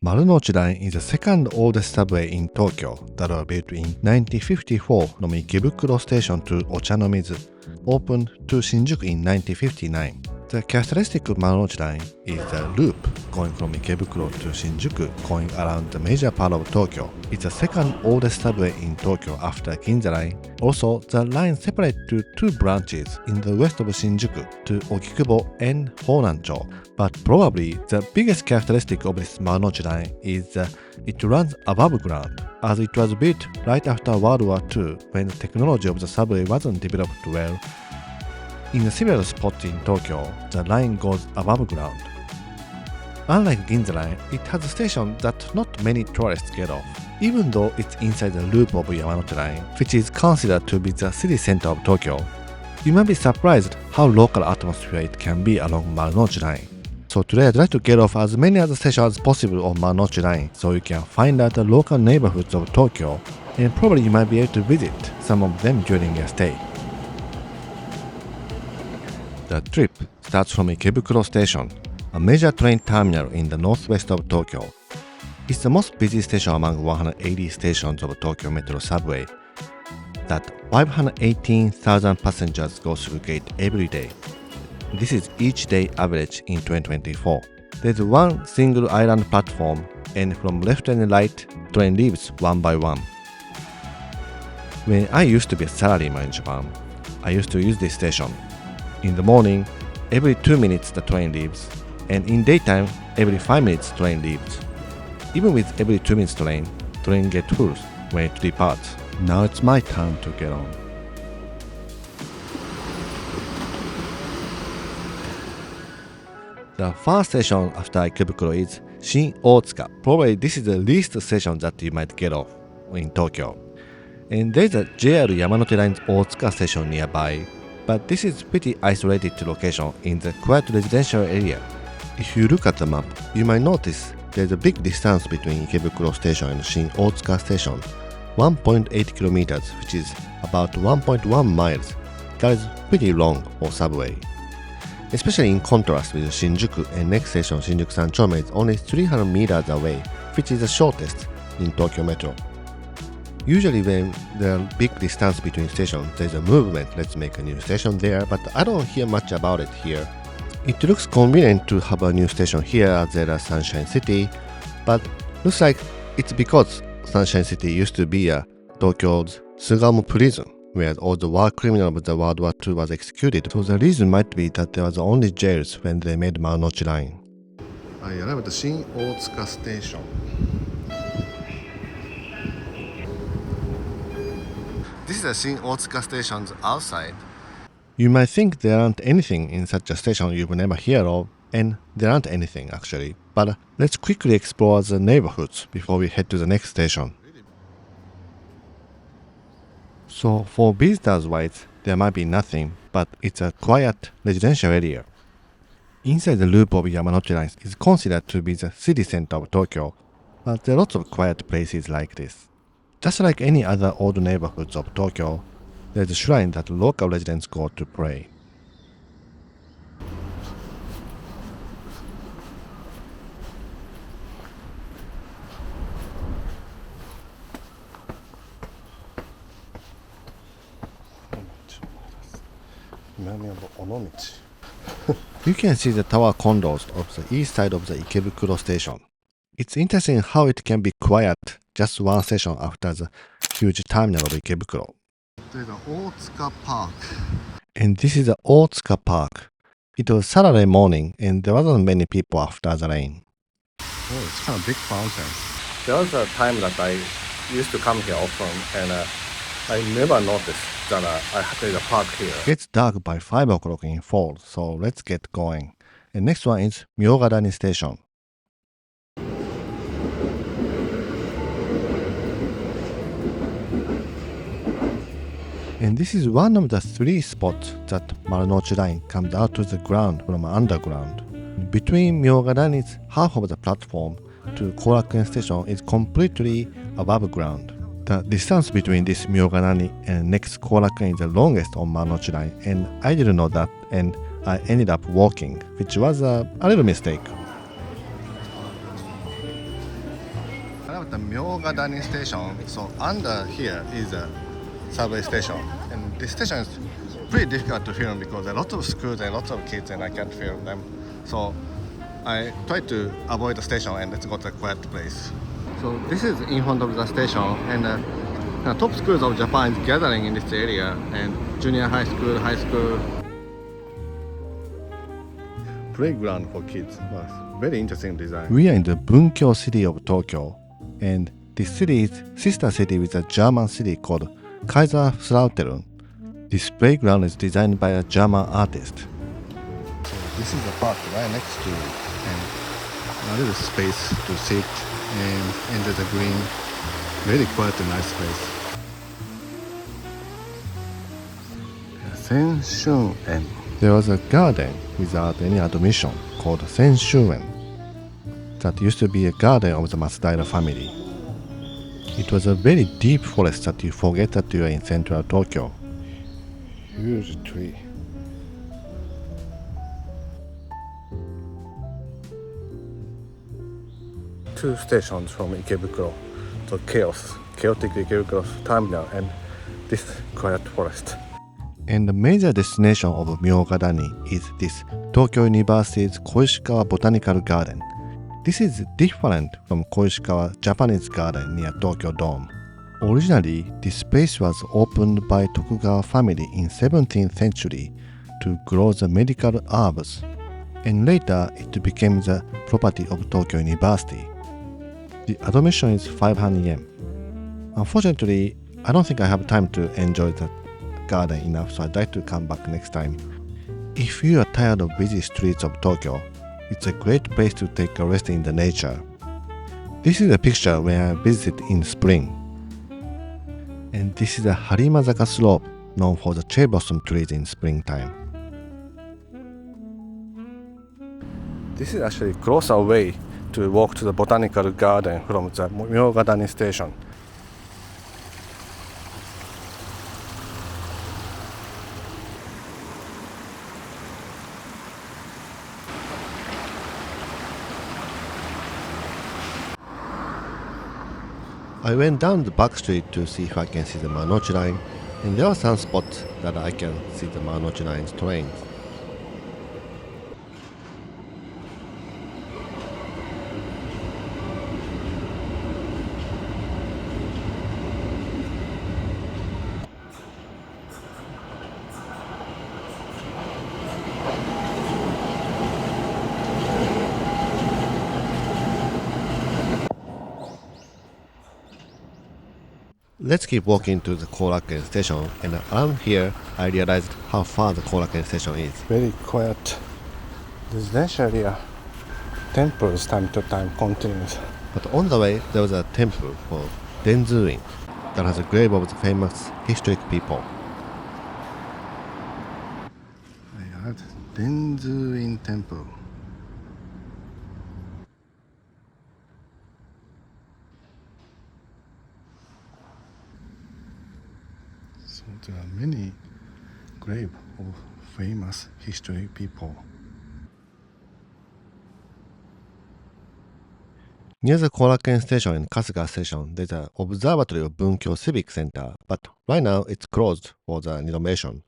Marunouchi Line is the second oldest subway in Tokyo that was built in 1954 from Ikebukuro Station to Ochanomizu, opened to Shinjuku in 1959. The characteristic of Marunouchi Line is the loop going from Ikebukuro to Shinjuku, going around the major part of Tokyo. It's the second oldest subway in Tokyo after Ginza Line. Also, the line separates to two branches in the west of Shinjuku to Okikubo and Honancho. But probably the biggest characteristic of this Marunouchi Line is it runs above ground, as it was built right after World War II when the technology of the subway wasn't developed well. In several spots in Tokyo, the line goes above ground. Unlike Ginza Line, it has a station that not many tourists get off, even though it's inside the loop of Yamanote Line, which is considered to be the city center of Tokyo. You might be surprised how local atmosphere it can be along Marunouchi Line. So today I'd like to get off as many other stations as possible on Marunouchi Line so you can find out the local neighborhoods of Tokyo, and probably you might be able to visit some of them during your stay. The trip starts from Ikebukuro Station, a major train terminal in the northwest of Tokyo. It's the most busy station among 180 stations of Tokyo Metro subway. That 518,000 passengers go through gate every day. This is each day average in 2024. There's one single island platform, and from left and right, train leaves one by one. When I used to be a salaryman in Japan, I used to use this station. In the morning, every 2 minutes the train leaves, and in daytime, every 5 minutes train leaves. Even with every 2 minutes train gets full when it departs. Now it's my turn to get on. The first station after Ikebukuro is Shin-Otsuka. Probably this is the least station that you might get off in Tokyo. And there's a JR Yamanote Line's Otsuka station nearby, but this is pretty isolated location in the quiet residential area. If you look at the map, you might notice there's a big distance between Ikebukuro Station and Shin-Otsuka Station, 1.8 kilometers, which is about 1.1 miles. That is pretty long for subway. Especially in contrast with Shinjuku, and next station Shinjuku Sanchome is only 300 meters away, which is the shortest in Tokyo Metro. Usually when there are big distance between stations, there's a movement, let's make a new station there, but I don't hear much about it here. It looks convenient to have a new station here as there is Sunshine City, but looks like it's because Sunshine City used to be Tokyo's Sugamo prison, where all the war criminals of the World War II was executed. So the reason might be that there was only jails when they made Marunouchi Line. I arrived at Shin-Otsuka Station. This is the Shin-Otsuka station's outside. You might think there aren't anything in such a station you've never heard of, and there aren't anything actually. But let's quickly explore the neighborhoods before we head to the next station. So for visitors wise, there might be nothing, but it's a quiet residential area. Inside the loop of Yamanote Line is considered to be the city center of Tokyo, but there are lots of quiet places like this. Just like any other old neighborhoods of Tokyo, there's a shrine that local residents go to pray. You can see the tower condos of the east side of the Ikebukuro station. It's interesting how it can be quiet just one station after the huge terminal of Ikebukuro. There's the Otsuka Park. And this is the Otsuka Park. It was Saturday morning and there wasn't many people after the rain. Oh, it's kind of big fountain. There was a time that I used to come here often and I never noticed that there's a park here. It's dark by 5 o'clock in fall, so let's get going. And next one is Myogadani Station. And this is one of the 3 spots that Marunouchi Line comes out to the ground from underground. Between Myogadani's half of the platform to Korakuen Station is completely above ground. The distance between this Myogadani and next Korakuen is the longest on Marunouchi Line, and I didn't know that, and I ended up walking, which was a little mistake. arrived at the Myogadani station. So under here is a subway station, and this station is pretty difficult to film because there are lots of schools and lots of kids, and I can't film them. So I try to avoid the station and let's go to a quiet place. So this is in front of the station, and the top schools of Japan is gathering in this area, and junior high school, playground for kids. Very interesting design. We are in the Bunkyo city of Tokyo, and this city is sister city with a German city called Kaiserslautern. This playground is designed by a German artist. So this is the park right next to it, and a little space to sit and enter the green. Very quiet and nice place. Senshuen. There was a garden without any admission called Senshuen. That used to be a garden of the Matsudaira family. It was a very deep forest that you forget that you are in central Tokyo. Huge tree. Two stations from Ikebukuro. So chaotic Ikebukuro terminal and this quiet forest. And the major destination of Myogadani is this Tokyo University's Koishikawa Botanical Garden. This is different from Koishikawa Japanese Garden near Tokyo Dome. Originally, this place was opened by Tokugawa family in 17th century to grow the medical herbs, and later it became the property of Tokyo University. The admission is 500 yen. Unfortunately, I don't think I have time to enjoy the garden enough, so I'd like to come back next time. If you are tired of busy streets of Tokyo, it's a great place to take a rest in the nature. This is a picture when I visited in spring. And this is a Harimazaka slope, known for the cherry blossom trees in springtime. This is actually closer way to walk to the botanical garden from the Myogadani station. I went down the back street to see if I can see the Marunouchi line, and there are some spots that I can see the Marunouchi line's trains. Let's keep walking to the Koraken station, and around here I realized how far the Koraken station is. Very quiet residential area. Temples time to time continues. But on the way there was a temple for Denzuin that has a grave of the famous historic people. I had Denzuin Temple. So there are many graves of famous history people. Near the Koraken station and Kasuga station, there's an observatory of Bunkyo Civic Center, but right now it's closed for the renovation.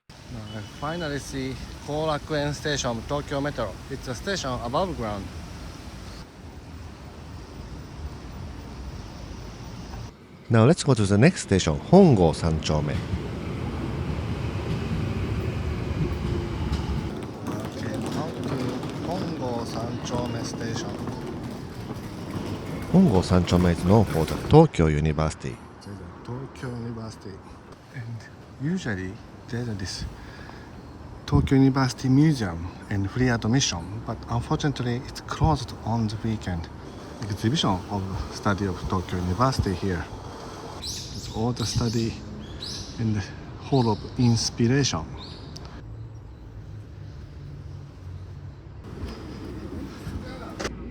I finally see Koraken station, Tokyo Metro. It's a station above ground. Now let's go to the next station, Hongo Sanchome. Okay, now to Hongo Sanchome station. Hongo Sanchome is known for the Tokyo University. There's a Tokyo University. And usually there's this Tokyo University Museum and free admission, but unfortunately it's closed on the weekend. Exhibition of study of Tokyo University here. It's all the study in the Hall of Inspiration.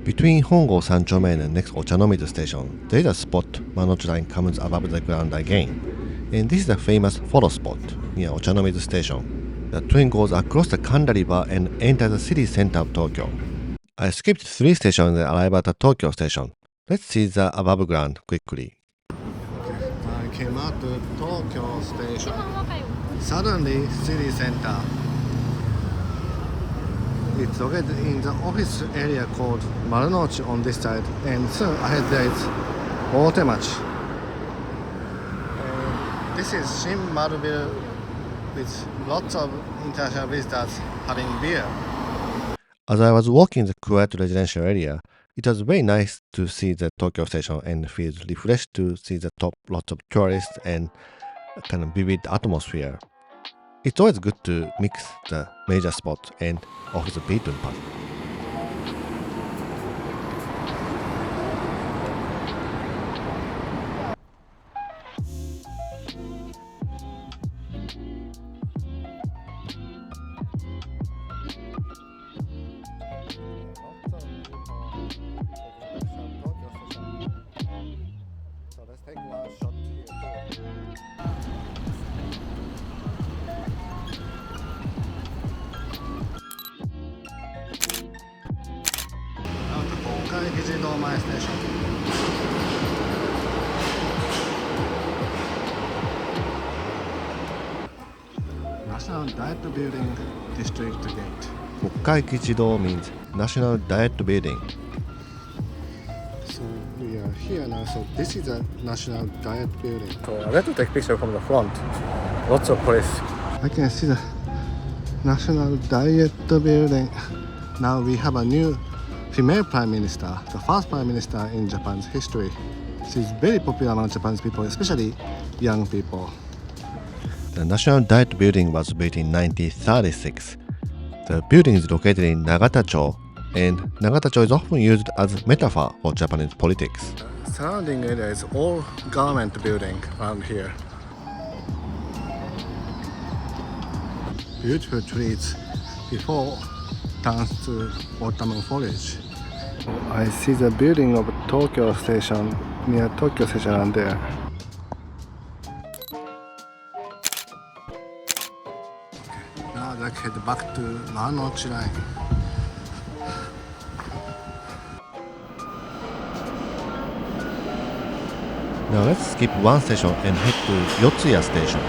Between Hongo Sanchome and the next Ochanomizu station, there is a spot Marunouchi line comes above the ground again. And this is the famous photo spot near Ochanomizu station. The train goes across the Kanda River and enters the city center of Tokyo. I skipped 3 stations and arrived at the Tokyo station. Let's see the above ground quickly. I came out to Tokyo Station. Suddenly, city center. It's located in the office area called Marunouchi on this side, and soon ahead there is Otemachi. This is Shinmaru with lots of international visitors having beer. As I was walking the quiet residential area, it was very nice to see the Tokyo station and feel refreshed to see the top lots of tourists and a kind of vivid atmosphere. It's always good to mix the major spot and off the beaten path. So let's take one shot here too. Now to Kokkai Hijidomae Station. National Diet Building District Gate. Kokkai Hijido means National Diet Building. So we are here now. So this is a National Diet Building. So I like to take picture from the front. Lots of police. I can see the National Diet Building. Now we have a new female prime minister, the first prime minister in Japan's history. She's very popular among Japanese people, especially young people. The National Diet Building was built in 1936. The building is located in Nagata-cho, and Nagata-cho is often used as a metaphor for Japanese politics. The surrounding area is all government building around here. Beautiful trees before turns to autumn foliage. I see the building of Tokyo Station near Tokyo Station around there. Now let's head back to Marunouchi line. Now let's skip one station and head to Yotsuya Station.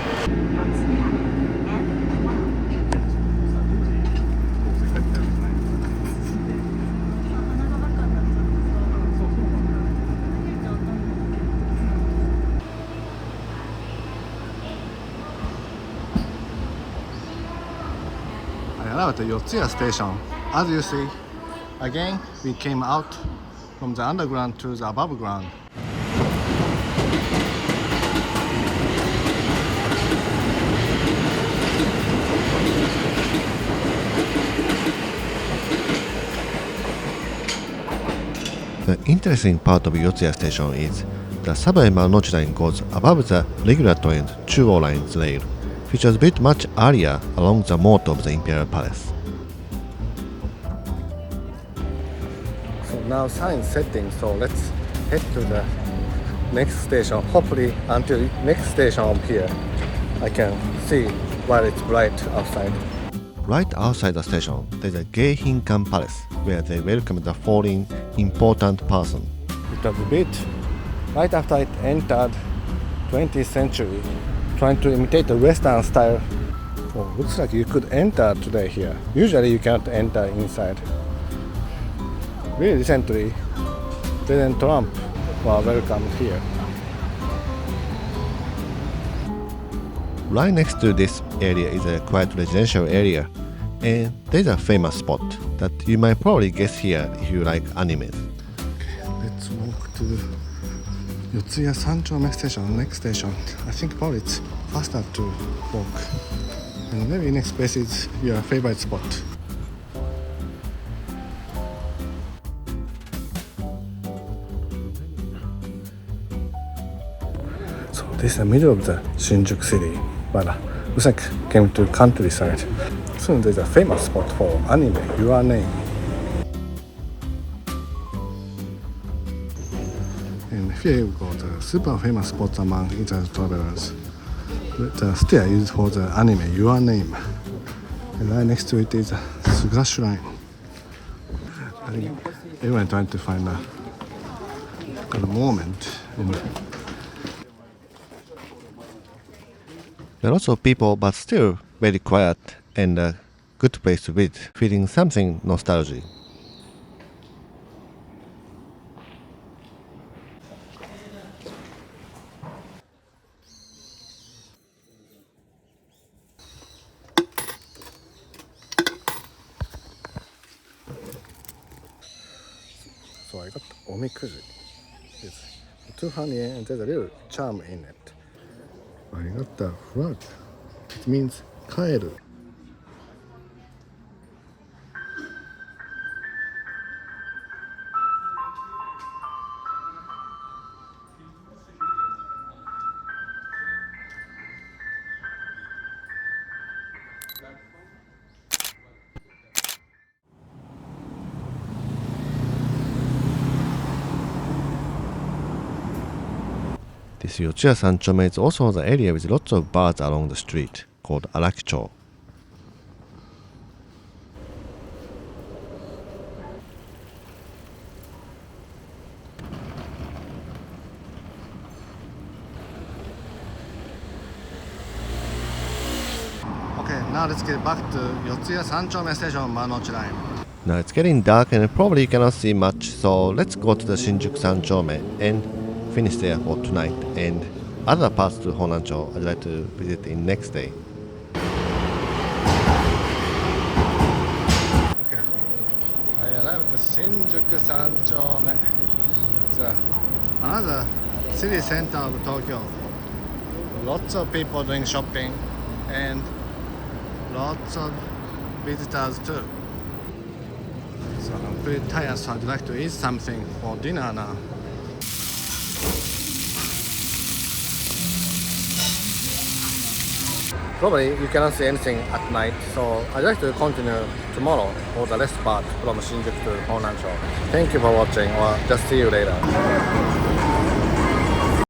I arrived at Yotsuya Station. As you see, again we came out from the underground to the above ground. The interesting part of Yotsuya Station is the subway Marunouchi line goes above the regular train Chuo line's rail, which was built much earlier along the moat of the Imperial Palace. So now sun is setting, so let's head to the next station. Hopefully until next station up here, I can see while it's bright outside. Right outside the station, there's a Kenchan Palace where they welcome the foreign important person. It was built right after it entered 20th century, trying to imitate the Western style. Oh, looks like you could enter today here. Usually you cannot enter inside. Really recently, President Trump was welcomed here. Right next to this area is a quiet residential area, and there's a famous spot that you might probably guess here if you like animes. Okay, let's walk to Yotsuya Sanchome Station, next station. I think probably it's faster to walk. And maybe next place is your favorite spot. So this is the middle of the Shinjuku city, but looks like came to countryside. Soon there's a famous spot for anime, Your Name. And here you go, the super famous spots among internet travelers. The stair used for the anime, Your Name. And right next to it is a Suga Shrine. I think everyone trying to find a at the moment. There are lots of people, but still very quiet and a good place to visit, feeling something nostalgic. So I got omikuji. It's 200 yen and there's a little charm in it. I got the flag. It means kaeru. This Yochiya Sanchome is also the area with lots of bars along the street, called Arakicho. Okay, now let's get back to Yochiya Sanchome Station, Marunouchi line. Now it's getting dark and probably you cannot see much, so let's go to the Shinjuku Sanchome and finish there for tonight, and other parts to Honancho I'd like to visit in next day. Okay, I arrived at Shinjuku Sanchome. It's another city center of Tokyo. Lots of people doing shopping and lots of visitors too. So I'm pretty tired, so I'd like to eat something for dinner now. Probably you cannot see anything at night, so I'd like to continue tomorrow for the rest part from Shinjuku to Honancho. Thank you for watching, or just see you later.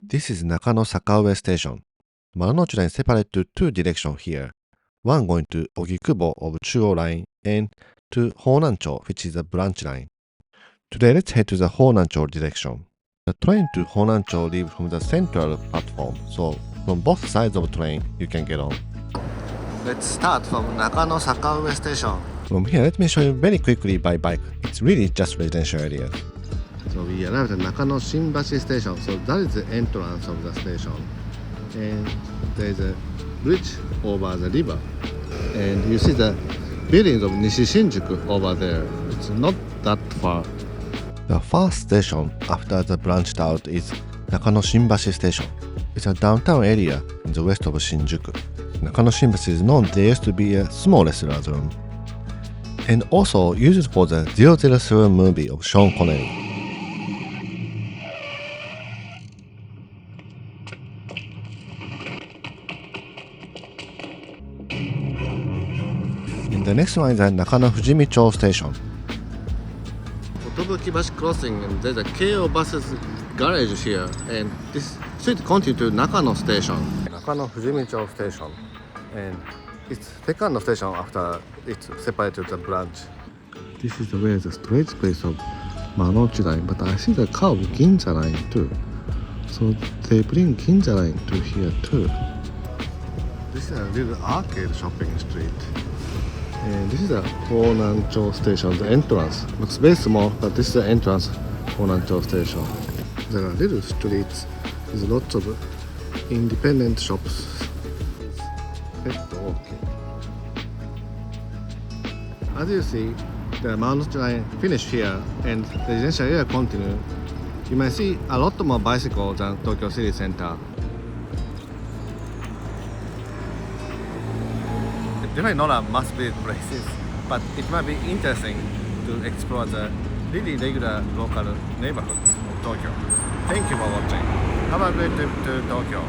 This is Nakano Sakaue Station. Marunouchi line separated to two directions here. One going to Ogikubo of Chuo line and to Honancho, which is a branch line. Today let's head to the Honancho direction. The train to Honancho leaves from the central platform, so from both sides of the train you can get on. Let's start from Nakano Sakaue Station. From here, let me show you very quickly by bike. It's really just residential areas. So we arrived at Nakano Shinbashi Station. So that is the entrance of the station. And there is a bridge over the river. And you see the buildings of Nishi Shinjuku over there. It's not that far. The first station after the branched out is Nakano Shinbashi Station. It's a downtown area in the west of Shinjuku. Nakano Shinbashi is known there used to be a small restaurant room, and also used for the 007 movie of Sean Connery. And the next one is at Nakano Fujimicho Station. Kotobukibashi crossing, and there's a Keio buses garage here, and this street continues to Nakano Station. Nakano Fujimicho Station, and it's second station after it's separated the branch. This is the way the straight place of Marunouchi line, but I see the car of Ginza line too. So they bring Ginza line to here too. This is a little arcade shopping street. And this is the Honancho Station, the entrance. Looks very small, but this is the entrance Honancho Station. There are little streets with lots of independent shops. As you see, the Marunouchi line finished here and the residential area continue. You may see a lot more bicycles than Tokyo City Center. Definitely not a must-visit places, but it might be interesting to explore the really regular local neighborhoods of Tokyo. Thank you for watching. Have a great trip to Tokyo.